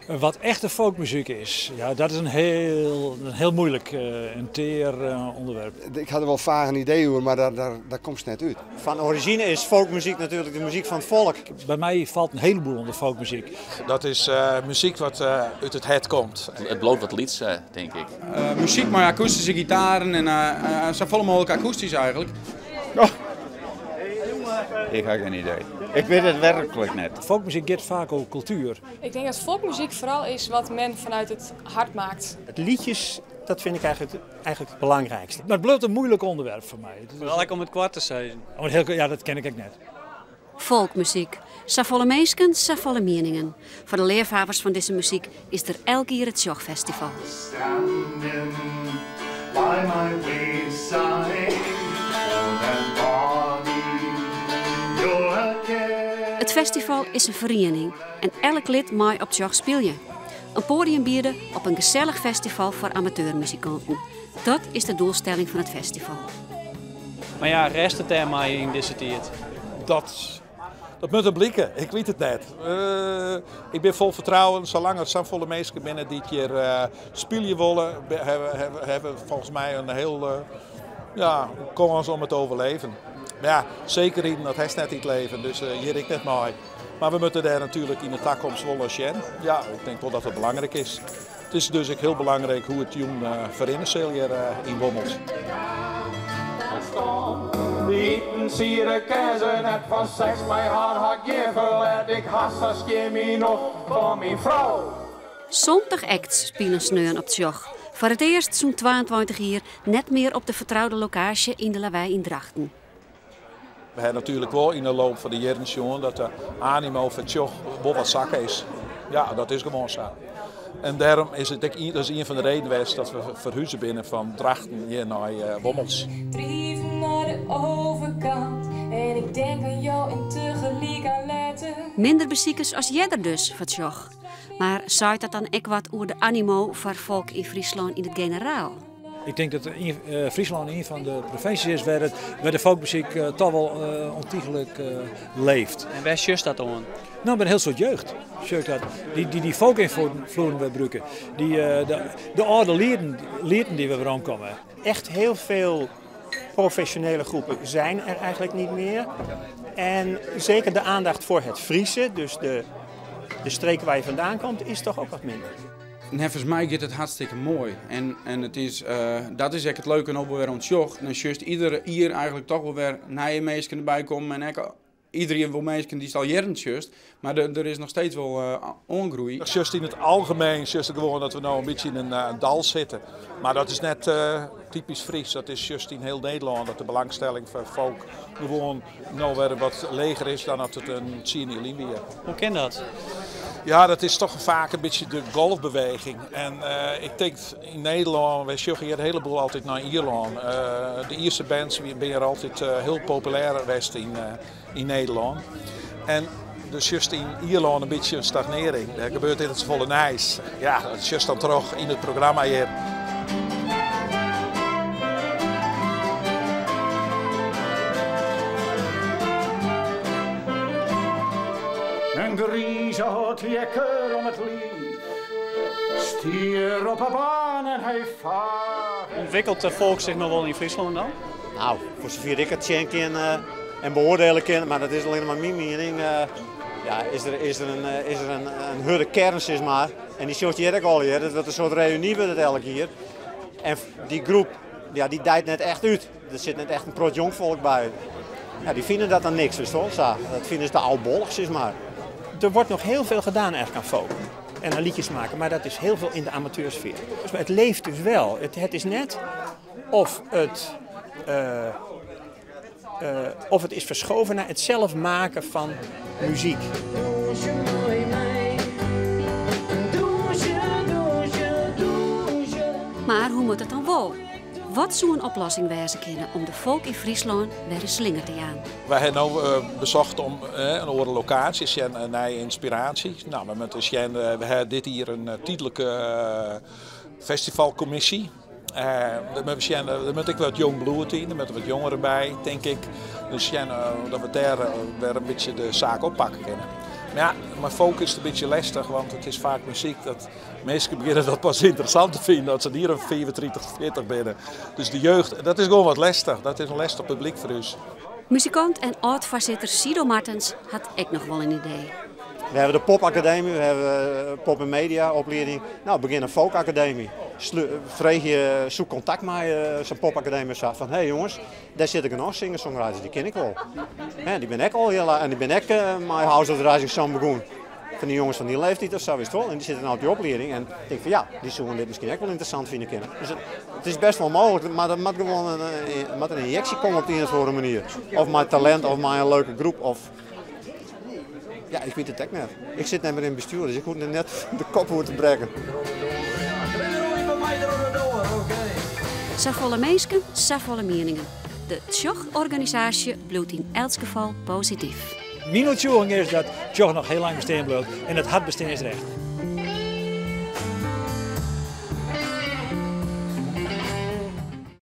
Wat echte folkmuziek is, ja, dat is een heel moeilijk en teer onderwerp. Ik had er wel vaag een idee over, maar daar komt het net uit. Van origine is folkmuziek natuurlijk de muziek van het volk. Bij mij valt een heleboel onder folkmuziek. Dat is muziek wat uit het hart komt. Het bloot wat lieds, denk ik. Muziek met akoestische gitaren en zo vol mogelijk akoestisch eigenlijk. Oh. Ik heb geen idee. Ik weet het werkelijk net. Folkmuziek gaat vaak over cultuur. Ik denk dat folkmuziek vooral is wat men vanuit het hart maakt. Het liedjes, dat vind ik eigenlijk het belangrijkste. Maar het blijft een moeilijk onderwerp voor mij. Vooral om het kwart te zeggen. Ja, dat ken ik ook net. Folkmuziek. Zavolle meesken, zavolle meningen. Voor de leervaders van deze muziek is er elk jaar het Sjochfestival. Het festival is een vereniging en elk lid mag op Sjoch spelen. Een podium bieden op een gezellig festival voor amateurmuzikanten. Dat is de doelstelling van het festival. Maar ja, rest het er maar in deze tijd. Dat moet er blikken, ik weet het net. Ik ben vol vertrouwen, zolang er zoveel mensen binnen die hier spelen willen, hebben volgens mij een heel kans om het te overleven. Maar ja, zeker in dat hij net niet leven, dus hier ik net mooi. Maar we moeten daar natuurlijk in de toekomst wel zien. Ja, ik denk wel dat het belangrijk is. Het is dus ook heel belangrijk hoe het jong vereniging hier in Wommels. Bieten siere keizer net van seks, mijn hart had gegeven, ik hasse schimmy nog van mijn vrouw. Zondag acts spelen sneun op het Sjoch. Voor het eerst zo'n 22 jaar net meer op de vertrouwde locatie in de Lawaai in Drachten. We hebben natuurlijk wel in de loop van de jaren gezien dat de animo van het Sjoch wel wat zakken is. Ja, dat is gewoon zo. En daarom is het dat is een van de redenen dat we verhuizen binnen van Drachten hier naar Wommels. Drieven naar de overkant en ik denk aan jou en tegelijk aan letten. Minder beziekers als jeder dus van het Sjoch. Maar zei dat dan ook wat over de animo van volk in Friesland in het generaal? Ik denk dat Friesland een van de provincies is waar de folkmuziek toch wel ontiegelijk leeft. En waar just dat aan? Nou, met een heel soort jeugd. Die folkinvloeden we gebruiken. De oude lieden die we rondkomen. Echt heel veel professionele groepen zijn er eigenlijk niet meer. En zeker de aandacht voor het Friese, dus de streek waar je vandaan komt, is toch ook wat minder. En volgens mij gaat het hartstikke mooi. En het is, dat is echt het leuke en ook weer rond Sjoch. Dan just iedere jaar eigenlijk toch wel weer nieuwe mensen erbij komen. En iedereen wil mensen die al jaren just. Maar er is nog steeds wel ongroei. Just in het algemeen is gewoon dat we nou een beetje in een dal zitten. Maar dat is net typisch Fries. Dat is just in heel Nederland dat de belangstelling voor folk gewoon nou weer wat leger is dan dat het een CNI weer. Hoe ken dat? Ja, dat is toch vaak een beetje de golfbeweging. En ik denk in Nederland, wij sjuggen hier een heleboel altijd naar Ierland. De Ierse bands zijn hier altijd heel populair geweest in Nederland. En dus juist in Ierland een beetje een stagnering. Er gebeurt in het volle ijs. Ja, dat is juist dan terug in het programma hier. Een griezer houdt jekker om het lief. Stier op een baan en hij vaart. Ontwikkelt de volk zich nog wel in Friesland dan? Nou, voor zover ik het zien kan en beoordelen kan, maar dat is alleen maar mijn mening. Is er een harde kern, zeg maar. En die zoals je ook al hier, dat wordt een soort reunie bij het elke keer. En die groep, ja, die dijt net echt uit. Er zit net echt een prot jongvolk bij. Ja, die vinden dat dan niks, dus toch? Dat vinden ze de oudbollig, zeg maar. Er wordt nog heel veel gedaan eigenlijk aan folk en aan liedjes maken, maar dat is heel veel in de amateursfeer. Dus het leeft dus wel. Het is net of het is verschoven naar het zelf maken van muziek. Maar hoe moet het dan wel? Wat zou een oplossing wezen kunnen om de volk in Friesland weer een slinger te gaan? Wij hebben nu bezocht om een andere locatie, een nieuwe inspiratie. Nou, we hebben dit hier een tijdelijke festivalcommissie. Er moet ook wat jong bloed in, er moeten wat jongeren bij, denk ik. Dus dat we daar weer een beetje de zaak oppakken kunnen. Ja, maar folk is een beetje lastig, want het is vaak muziek dat mensen beginnen dat pas interessant te vinden als ze hier een 35, 40 binnen. Dus de jeugd, dat is gewoon wat lastig. Dat is een lastig publiek voor ons. Muzikant en oud-voorzitter Sido Martens had ik nog wel een idee. We hebben de popacademie, we hebben pop- en media opleiding. Nou, begin een folkacademie. Vreeg je, zoek contact met zo'n popacademie en zegt van, hé jongens, daar zit ik nog singer-songwriters, die ken ik wel. En die ben ik al heel en die ben ik mijn House of the Rising Sun begonnen. Van die jongens van die leeftijd of zo is het wel. En die zitten nou op die opleiding en ik denk van ja, die zullen dit misschien ook wel interessant vinden kennen. Dus het is best wel mogelijk, maar er moet gewoon een injectie komen op de een of andere manier. Of mijn talent, of mijn leuke groep, of... Ja, ik weet het ook net. Ik zit net meer in het bestuur, dus ik moet net de kop moeten breken. Zoveel mensen, zoveel meningen. De Tjoch-organisatie blijft in elk geval positief. Mijn overtuiging is dat Tjoch nog heel lang bestaan blijft en het had bestaansrecht.